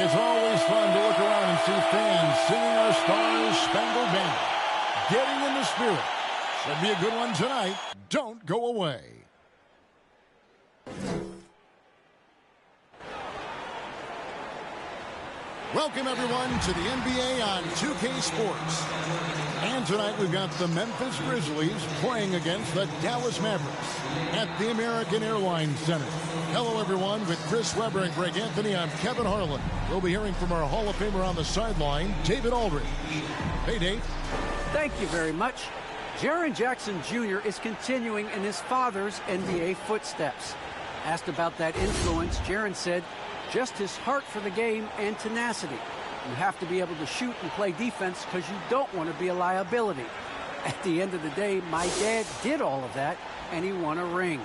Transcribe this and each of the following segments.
It's always fun to look around and see fans singing our Stars Spangled Banner. Getting in the spirit. Should be a good one tonight. Don't go away. Welcome, everyone, to the NBA on 2K Sports. And tonight we've got the Memphis Grizzlies playing against the Dallas Mavericks at the American Airlines Center. Hello, everyone. With Chris Webber and Greg Anthony, I'm Kevin Harlan. We'll be hearing from our Hall of Famer on the sideline, David Aldridge. Hey, Dave. Thank you very much. Jaren Jackson Jr. is continuing in his father's NBA footsteps. Asked about that influence, Jaren said, just his heart for the game and tenacity. You have to be able to shoot and play defense because you don't want to be a liability. At the end of the day, my dad did all of that, and he won a ring.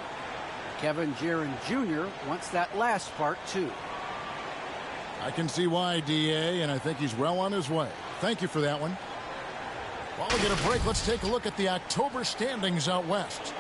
Kevin Jaren Jr. wants that last part, too. I can see why, D.A., and I think he's well on his way. Thank you for that one. While we get a break, let's take a look at the October standings out west.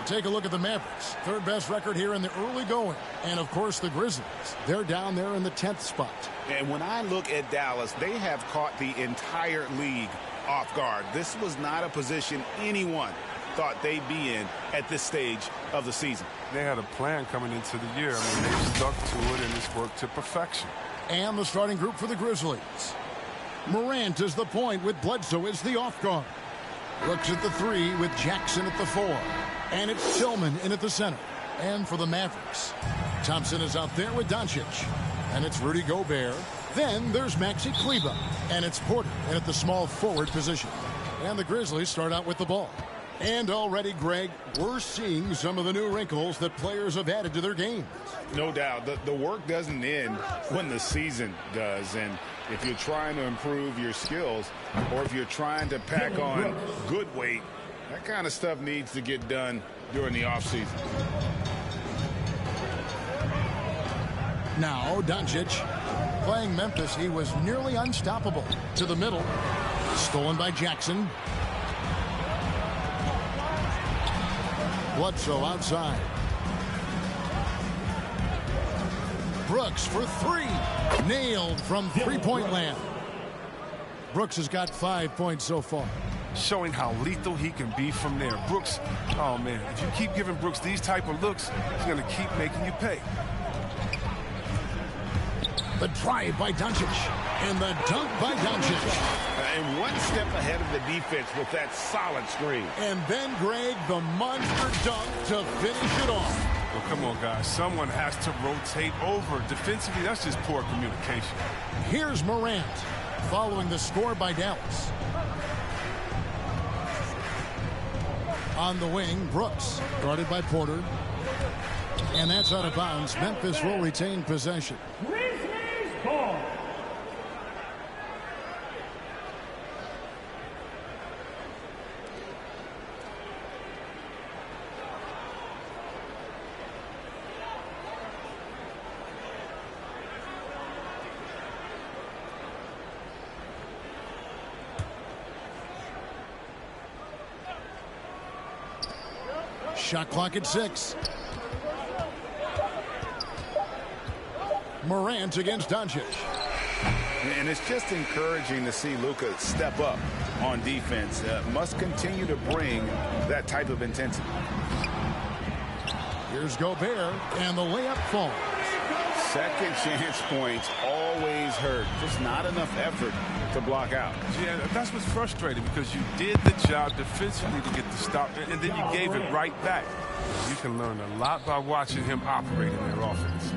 Take a look at the Mavericks. Third best record here in the early going. And, of course, the Grizzlies. They're down there in the 10th spot. And when I look at Dallas, they have caught the entire league off guard. This was not a position anyone thought they'd be in at this stage of the season. They had a plan coming into the year. I mean, they stuck to it, and it's worked to perfection. And the starting group for the Grizzlies. Morant is the point with Bledsoe as the off guard. Brooks at the 3 with Jackson at the 4. And it's Tillman in at the center. And for the Mavericks, Thompson is out there with Doncic. And it's Rudy Gobert. Then there's Maxi Kleber. And it's Porter in at the small forward position. And the Grizzlies start out with the ball. And already, Greg, we're seeing some of the new wrinkles that players have added to their games. No doubt. The work doesn't end when the season does. And if you're trying to improve your skills or if you're trying to pack on good weight, that kind of stuff needs to get done during the offseason. Now, Doncic, playing Memphis, he was nearly unstoppable. To the middle, stolen by Jackson. Bledsoe outside. Brooks for 3. Nailed from three-point land. Brooks has got 5 points so far. Showing how lethal he can be from there. Brooks, oh man, if you keep giving Brooks these type of looks, he's going to keep making you pay. The drive by Doncic. And the dunk by Doncic. And one step ahead of the defense with that solid screen. And then, Greg, the monster dunk to finish it off. Well, come on, guys. Someone has to rotate over. Defensively, that's just poor communication. Here's Morant following the score by Dallas. On the wing, Brooks, guarded by Porter. And that's out of bounds. Memphis will retain possession. Grizzlies ball. Shot clock at 6. Morant against Doncic. And it's just encouraging to see Luka step up on defense. Must continue to bring that type of intensity. Here's Gobert, and the layup falls. Second chance points always hurt. Just not enough effort to block out. Yeah, that's what's frustrating because you did the job defensively to get the stop, and then you gave it right back. You can learn a lot by watching him operate in their offense.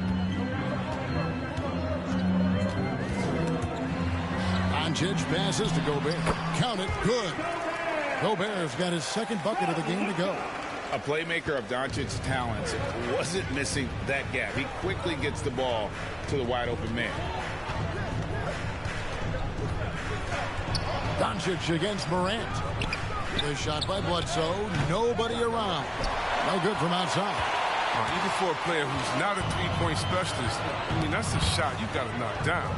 Doncic passes to Gobert. Count it. Good. Gobert's got his second bucket of the game to go. A playmaker of Doncic's talents wasn't missing that gap. He quickly gets the ball to the wide open man. Doncic against Morant. The shot by Bledsoe. Nobody around. No good from outside. Even for a player who's not a three-point specialist, I mean, that's a shot you got to knock down.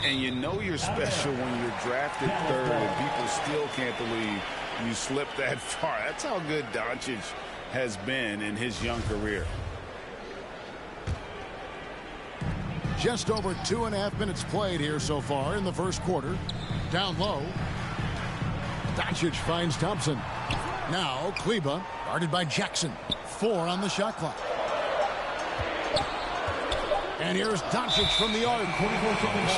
And you know you're special when you're drafted third and people still can't believe you slipped that far. That's how good Doncic has been in his young career. Just over 2.5 minutes played here so far in the first quarter. Down low. Doncic finds Thompson. Now Kleber, guarded by Jackson. 4 on the shot clock. And here's Doncic from the arc.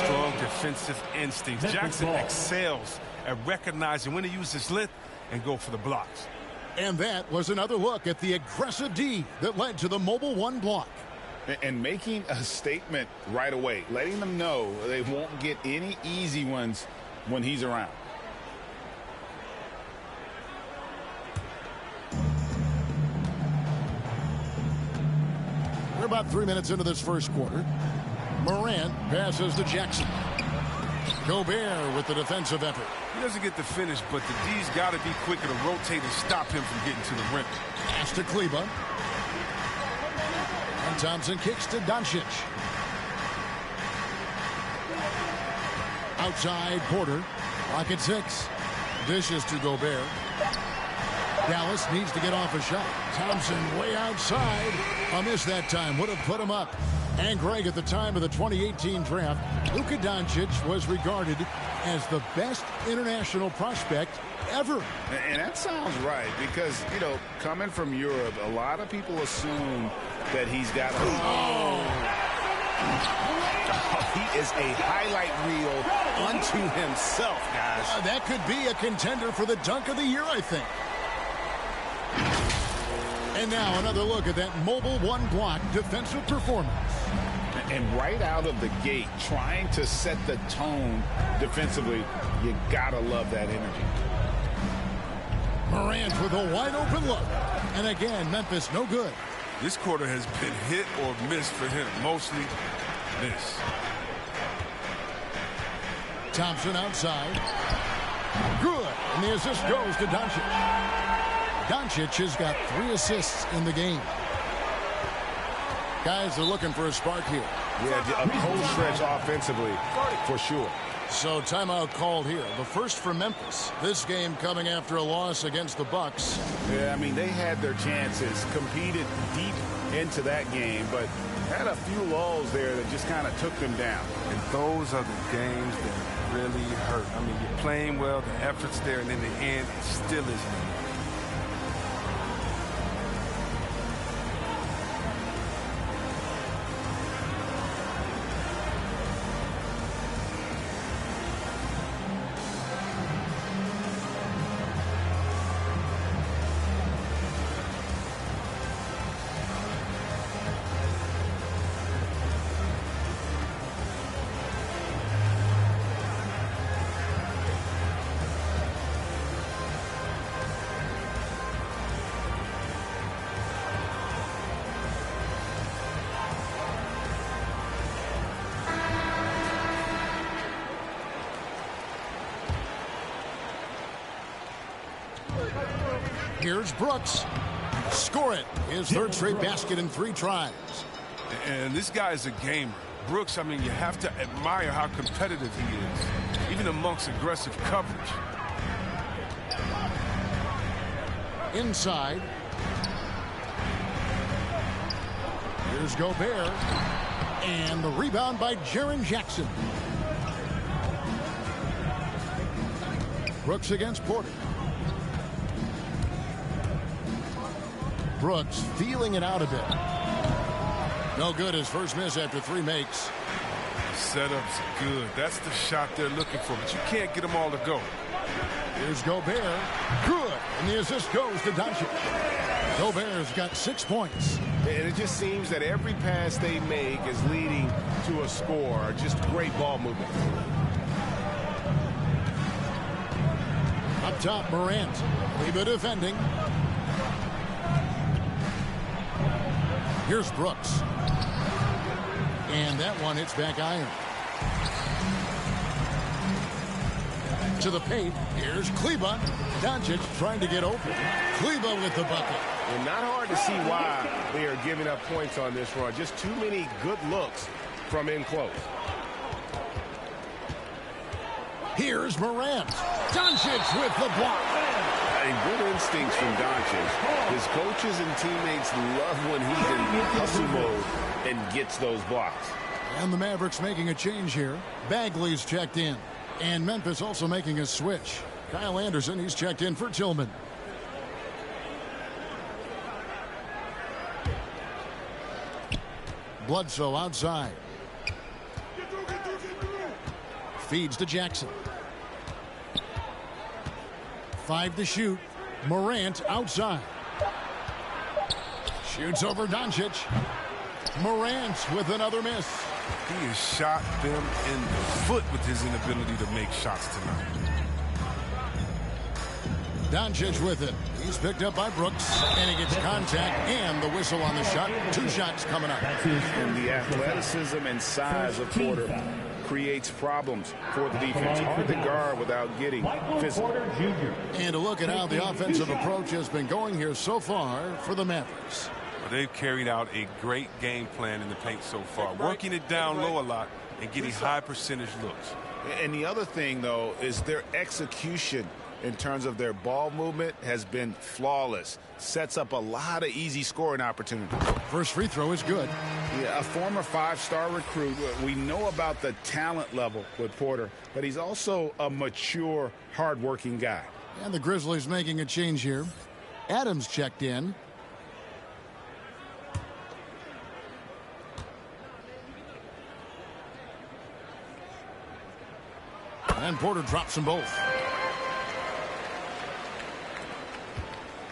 Strong defensive instincts. Jackson excels at recognizing when to use his length and go for the blocks. And that was another look at the aggressive D that led to the mobile 1 block. And making a statement right away, letting them know they won't get any easy ones when he's around. We're about 3 minutes into this first quarter. Morant passes to Jackson. Gobert with the defensive effort. He doesn't get the finish, but the D's got to be quicker to rotate and stop him from getting to the rim. Pass to Kleber. And Thompson kicks to Doncic. Outside Porter. Clock at 6. Dishes to Gobert. Dallas needs to get off a shot. Thompson way outside. A miss that time. Would have put him up. And Greg, at the time of the 2018 draft, Luka Doncic was regarded as the best international prospect ever. And that sounds right because, you know, coming from Europe, a lot of people assume that he's got a... He is a highlight reel unto himself, guys. That could be a contender for the dunk of the year, I think. And now another look at that mobile 1 block defensive performance. And right out of the gate, trying to set the tone defensively, you gotta love that energy. Morant with a wide open look. And again, Memphis no good. This quarter has been hit or miss for him. Mostly miss. Thompson outside. Good. And the assist goes to Doncic. Doncic has got 3 assists in the game. Guys are looking for a spark here. Yeah, a cold stretch offensively, for sure. So timeout called here. The first for Memphis. This game coming after a loss against the Bucks. Yeah, I mean, they had their chances, competed deep into that game, but had a few lulls there that just kind of took them down. And those are the games that really hurt. I mean, you're playing well, the effort's there, and in the end, it still isn't enough. Here's Brooks. Score it. His 3rd straight basket in 3 tries. And this guy is a gamer. Brooks, I mean, you have to admire how competitive he is, even amongst aggressive coverage. Inside. Here's Gobert. And the rebound by Jaren Jackson. Brooks against Porter. Brooks feeling it out a bit. No good. His first miss after 3 makes. Setup's good. That's the shot they're looking for, but you can't get them all to go. Here's Gobert. Good. And the assist goes to Doncic. Gobert's got 6 points. And it just seems that every pass they make is leading to a score. Just great ball movement. Up top, Morant. Kleber defending. Here's Brooks. And that one hits back iron. To the paint. Here's Kleber. Doncic trying to get open. Kleber with the bucket. And not hard to see why they are giving up points on this run. Just too many good looks from in close. Here's Morant. Doncic with the block. And good instincts from Doncic. His coaches and teammates love when he's in hustle mode and gets those blocks. And the Mavericks making a change here. Bagley's checked in. And Memphis also making a switch. Kyle Anderson, he's checked in for Tillman. Bledsoe outside. Feeds to Jackson. 5 to shoot. Morant outside. Shoots over Doncic. Morant with another miss. He has shot them in the foot with his inability to make shots tonight. Doncic with it. He's picked up by Brooks, and he gets contact and the whistle on the shot. 2 shots coming up. And the athleticism and size of Porter creates problems for the defense. Hard to guard without getting physical. And a look at how the offensive approach has been going here so far for the Mavericks. Well, they've carried out a great game plan in the paint so far, working it down low a lot and getting high percentage looks. And the other thing, though, is their execution in terms of their ball movement has been flawless. Sets up a lot of easy scoring opportunities. First free throw is good. Yeah, a former 5-star recruit. We know about the talent level with Porter, but he's also a mature, hard-working guy. And the Grizzlies making a change here. Adams checked in. And Porter drops them both.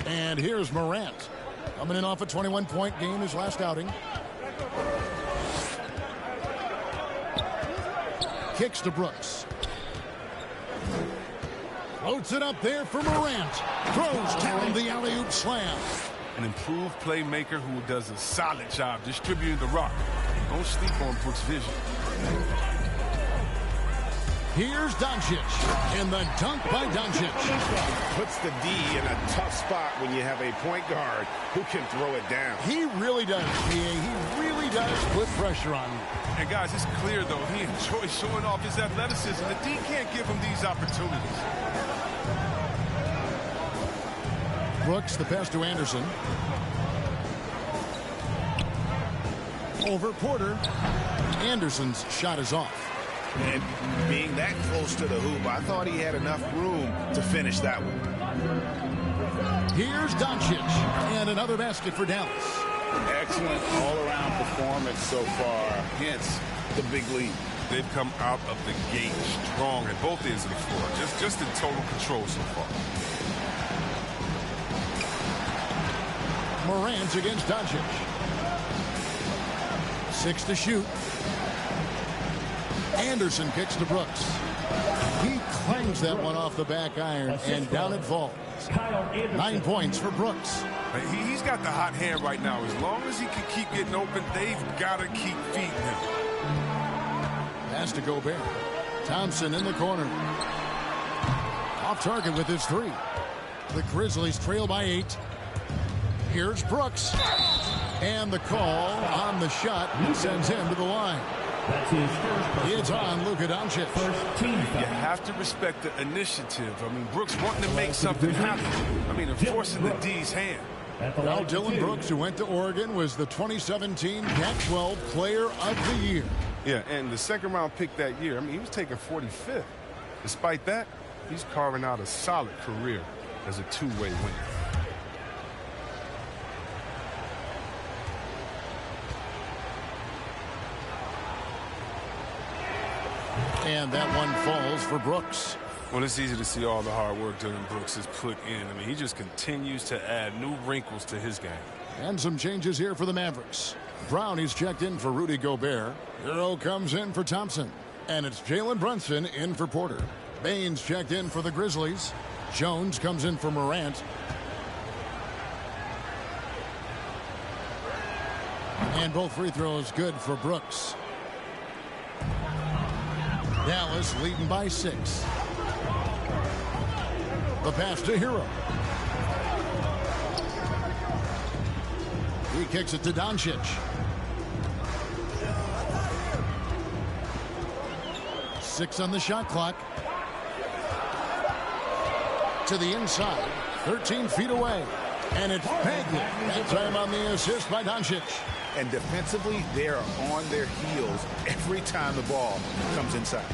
And here's Morant. Coming in off a 21-point game his last outing. Kicks to Brooks. Floats it up there for Morant. Throws down the alley-oop slam. An improved playmaker who does a solid job distributing the rock. Don't sleep on Brooks' vision. Here's Doncic, and the dunk by Doncic. Puts the D in a tough spot when you have a point guard who can throw it down. He really does, PA. He really does put pressure on you. And guys, it's clear, though, he enjoys showing off his athleticism. The D can't give him these opportunities. Brooks, the pass to Anderson. Over Porter. Anderson's shot is off. And being that close to the hoop, I thought he had enough room to finish that one. Here's Doncic, and another basket for Dallas. Excellent all-around performance so far, hence the big lead. They've come out of the gate strong at both ends of the floor, just in total control so far. Morant against Doncic. 6 to shoot. Anderson kicks to Brooks. He clangs that one off the back iron, and down it falls. 9 points for Brooks. He's got the hot hand right now. As long as he can keep getting open, they've got to keep feeding him. Pass to Gobert. Thompson in the corner. Off target with his 3. The Grizzlies trail by 8. Here's Brooks. And the call on the shot sends him to the line. It's on Luka Doncic. You have to respect the initiative. I mean, Brooks wanting to make something happen. I mean, enforcing the D's hand. Well, Dylan Brooks, who went to Oregon, was the 2017 Pac-12 Player of the Year. Yeah, and the second-round pick that year, I mean, he was taken 45th. Despite that, he's carving out a solid career as a two-way winner. And that one falls for Brooks. Well, it's easy to see all the hard work Dylan Brooks has put in. I mean, he just continues to add new wrinkles to his game. And some changes here for the Mavericks. Brown, he's checked in for Rudy Gobert. Hero comes in for Thompson. And it's Jalen Brunson in for Porter. Baines checked in for the Grizzlies. Jones comes in for Morant. And both free throws good for Brooks. Dallas leading by 6. The pass to Hero. He kicks it to Doncic. Six on the shot clock. To the inside. 13 feet away. And it's Bagley. That time on the assist by Doncic. And defensively, they are on their heels every time the ball comes inside.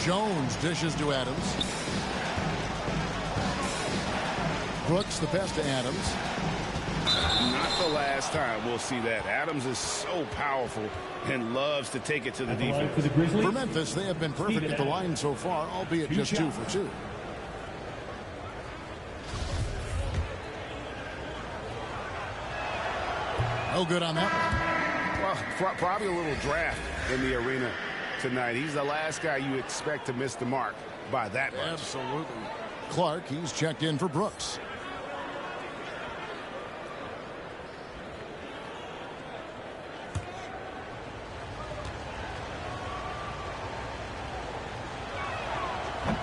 Jones dishes to Adams. Brooks the pass to Adams. Not the last time we'll see that. Adams is so powerful and loves to take it to the defense. For Memphis, they have been perfect at the line so far, albeit just 2 for 2. No good on that one. Well, probably a little draft in the arena tonight. He's the last guy you expect to miss the mark by that much. Absolutely. Clark, he's checked in for Brooks.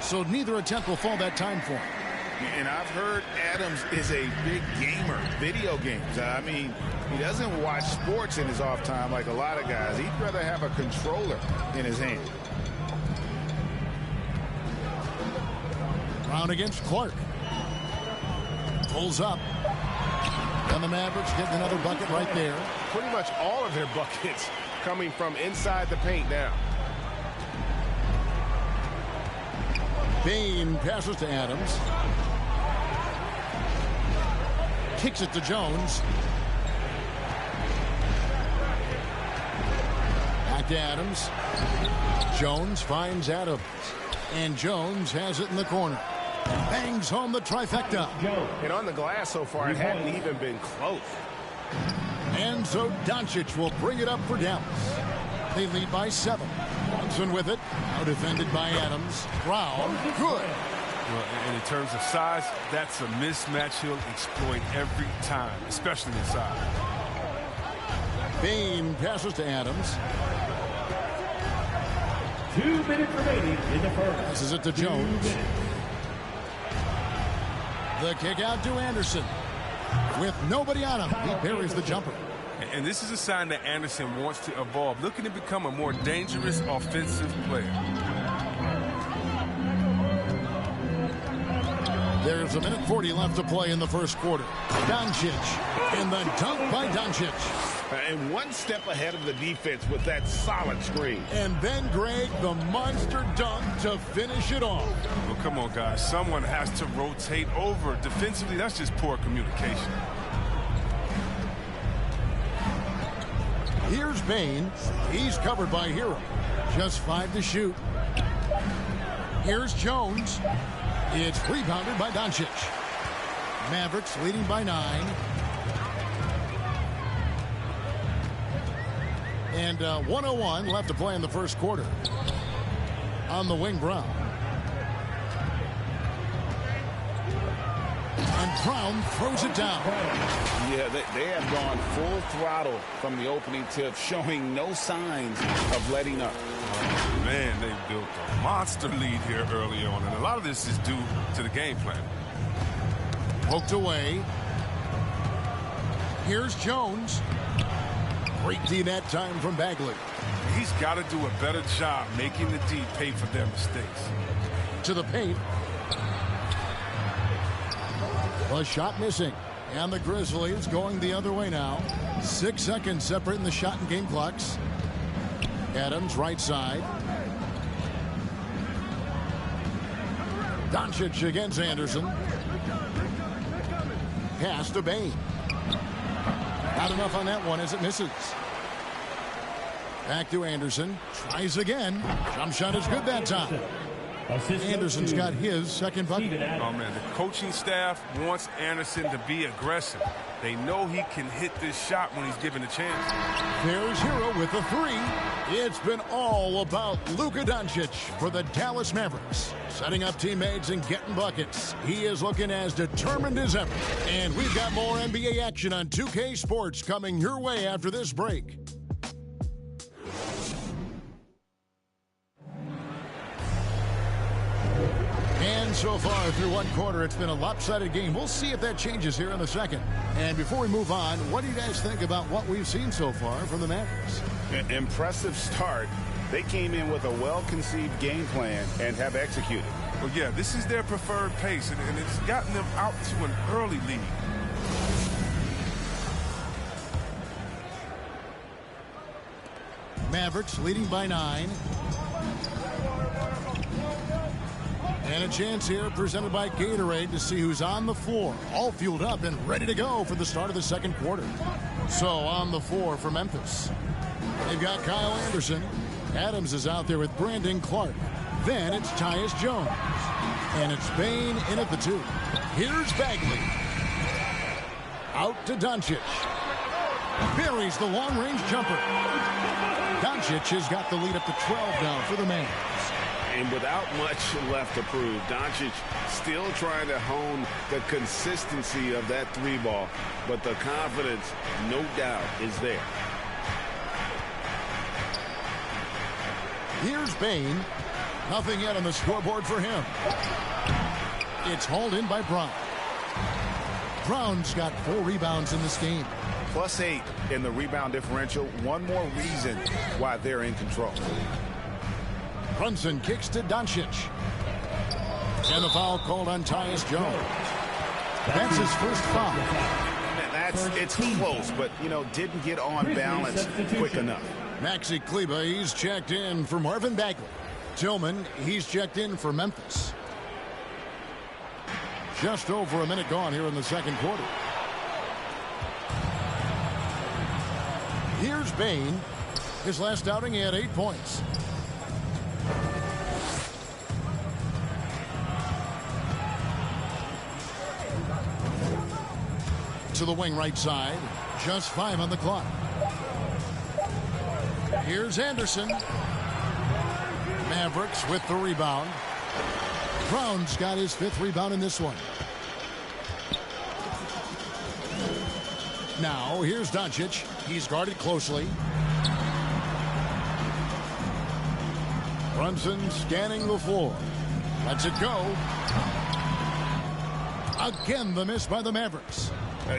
So neither attempt will fall that time for him. And I've heard Adams is a big gamer, video games. I mean, he doesn't watch sports in his off time like a lot of guys. He'd rather have a controller in his hand. Brown against Clark. Pulls up. And the Mavericks getting another bucket right there. Pretty much all of their buckets coming from inside the paint now. Bane passes to Adams. Kicks it to Jones. Back to Adams. Jones finds Adams. And Jones has it in the corner. Bangs home the trifecta. And on the glass so far, it hadn't even been close. And so Doncic will bring it up for Dallas. They lead by 7. Johnson with it. Now defended by Adams. Brown. Good. Well, and in terms of size, that's a mismatch he'll exploit every time, especially inside. Bane passes to Adams. 2 minutes remaining in the first. Passes it to Jones. The kick out to Anderson. With nobody on him, he buries the jumper. And this is a sign that Anderson wants to evolve, looking to become a more dangerous offensive player. There's 1:40 left to play in the first quarter. Doncic, and the dunk by Doncic. And one step ahead of the defense with that solid screen. And then, Greg, the monster dunk to finish it off. Well, come on, guys. Someone has to rotate over. Defensively, that's just poor communication. Here's Bane. He's covered by Hero. Just 5 to shoot. Here's Jones. It's rebounded by Doncic. Mavericks leading by 9. And 1:01 left to play in the first quarter. On the wing, Brown. And Brown throws it down. Yeah, they have gone full throttle from the opening tip, showing no signs of letting up. Man, they built a monster lead here early on, and a lot of this is due to the game plan. Poked away. Here's Jones. Great D that time from Bagley. He's got to do a better job making the D pay for their mistakes. To the paint. A shot missing. And the Grizzlies going the other way now. 6 seconds separating the shot and game clocks. Adams right side. Doncic against Anderson. Pass to Bane. Not enough on that one as it misses. Back to Anderson. Tries again. Jump shot is good that time. Anderson's got his second bucket. Oh, man, the coaching staff wants Anderson to be aggressive. They know he can hit this shot when he's given a chance. There's Hero with the 3. It's been all about Luka Doncic for the Dallas Mavericks. Setting up teammates and getting buckets. He is looking as determined as ever. And we've got more NBA action on 2K Sports coming your way after this break. And so far through one quarter, it's been a lopsided game. We'll see if that changes here in the second. And before we move on, what do you guys think about what we've seen so far from the Mavericks? Impressive start. They came in with a well-conceived game plan and have executed. Well, yeah, this is their preferred pace, and it's gotten them out to an early lead. Mavericks leading by 9. And a chance here presented by Gatorade to see who's on the floor, all fueled up and ready to go for the start of the second quarter. So on the floor for Memphis, they've got Kyle Anderson. Adams is out there with Brandon Clark. Then it's Tyus Jones. And it's Bane in at the 2. Here's Bagley. Out to Doncic. Buries the long-range jumper. Doncic has got the lead up to 12 now for the Mavs. And without much left to prove, Doncic still trying to hone the consistency of that 3-ball, but the confidence, no doubt, is there. Here's Bane. Nothing yet on the scoreboard for him. It's hauled in by Brown. Brown's got 4 rebounds in this game. +8 in the rebound differential. One more reason why they're in control. Brunson kicks to Doncic. And the foul called on Tyus Jones. That's his first foul. It's close, but, didn't get on balance quick enough. Maxi Kleber, he's checked in for Marvin Bagley. Tillman, he's checked in for Memphis. Just over a minute gone here in the second quarter. Here's Bane. His last outing, he had 8 points. To the wing right side. Just 5 on the clock. Here's Anderson. Mavericks with the rebound. Brown's got his 5th rebound in this one. Now, here's Doncic. He's guarded closely. Brunson scanning the floor. Lets it go. Again, the miss by the Mavericks.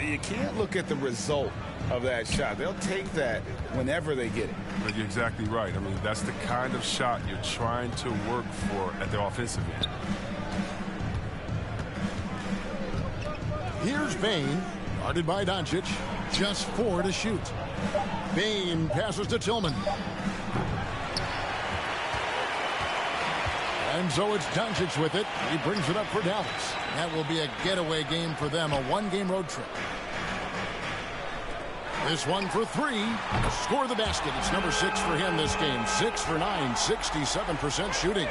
You can't look at the result of that shot. They'll take that whenever they get it. But you're exactly right. I mean, that's the kind of shot you're trying to work for at the offensive end. Here's Bane, guarded by Doncic. Just 4 to shoot. Bane passes to Tillman. And so it's Doncic with it. He brings it up for Dallas. That will be a getaway game for them, a 1-game road trip. This one for 3. Score the basket. It's number 6 for him this game. 6 for 9, 67% shooting.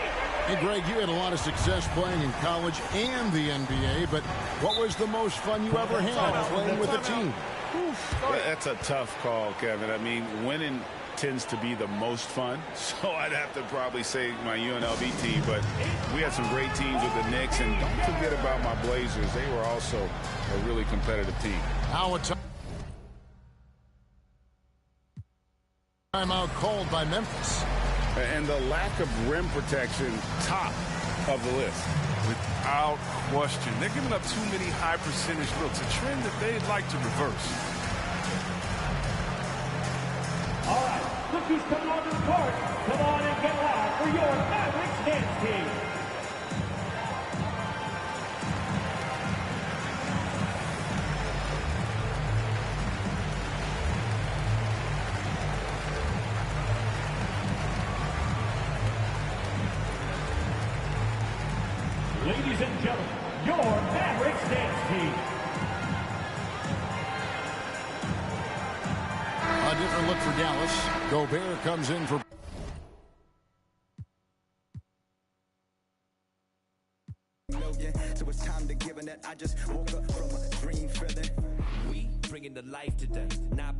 Hey, Greg, you had a lot of success playing in college and the NBA, but what was the most fun you ever had playing with a team? That's a tough call, Kevin. I mean, winning tends to be the most fun, so I'd have to probably say my UNLV team, but we had some great teams with the Knicks, and don't forget about my Blazers. They were also a really competitive team. Now a timeout called by Memphis. And the lack of rim protection, top of the list. Without question. They're giving up too many high percentage looks, a trend that they'd like to reverse. All right, rookies coming on to the court. Come on and get loud for your Mavericks dance team. Ladies and gentlemen, your Mavericks dance team. A different look for Dallas. Gobert comes in for... So it's time to give it that I just woke up from a dream feeling. We bringing the life to death. Not